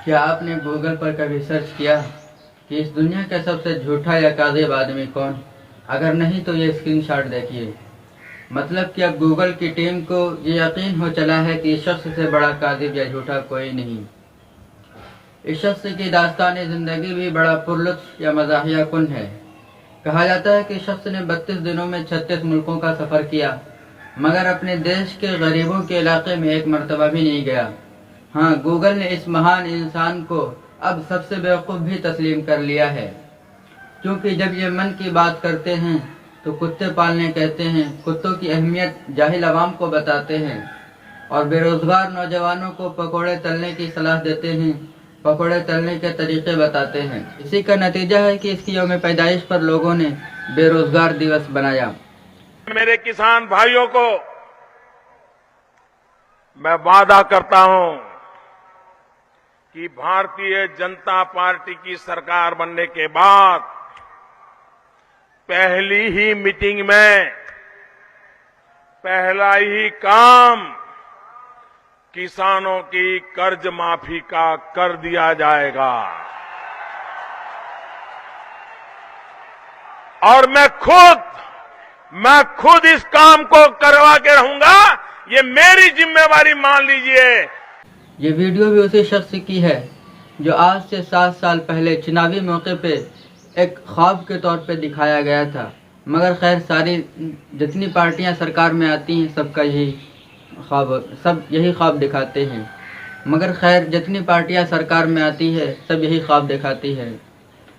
क्या आपने गूगल पर कभी सर्च किया कि इस दुनिया का सबसे झूठा या काज़िब आदमी कौन? अगर नहीं तो ये स्क्रीनशॉट देखिए। मतलब कि अब गूगल की टीम को ये यकीन हो चला है कि इस शख्स से बड़ा काज़िब या झूठा कोई नहीं। इस शख्स की दास्तानी ज़िंदगी भी बड़ा पुरलुत्फ या मज़ाहिया कुन है। कहा जाता है कि इस शख्स ने 32 दिनों में 36 मुल्कों का सफ़र किया, मगर अपने देश के गरीबों के इलाके में एक मरतबा भी नहीं गया। हाँ, गूगल ने इस महान इंसान को अब सबसे बेवकूफ़ भी तस्लीम कर लिया है, क्योंकि जब ये मन की बात करते हैं तो कुत्ते पालने कहते हैं, कुत्तों की अहमियत जाहिल अवाम को बताते हैं और बेरोज़गार नौजवानों को पकोड़े तलने की सलाह देते हैं, पकोड़े तलने के तरीके बताते हैं। इसी का नतीजा है कि इसकी यौम पैदाइश पर लोगों ने बेरोज़गार दिवस बनाया। मेरे किसान भाइयों को मैं वादा करता हूं कि भारतीय जनता पार्टी की सरकार बनने के बाद पहली ही मीटिंग में पहला ही काम किसानों की कर्ज माफी का कर दिया जाएगा। और मैं खुद इस काम को करवा के रहूंगा। ये मेरी जिम्मेवारी मान लीजिए। ये वीडियो भी उसी शख्स की है जो आज से 7 साल पहले चुनावी मौके पे एक ख्वाब के तौर पे दिखाया गया था। मगर खैर, सारी जितनी पार्टियां सरकार में आती हैं सब यही ख्वाब दिखाते हैं। मगर खैर, जितनी पार्टियां सरकार में आती है सब यही ख्वाब दिखाती है।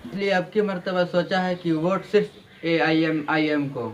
इसलिए अब की मर्तबा सोचा है कि वोट सिर्फ AIM को।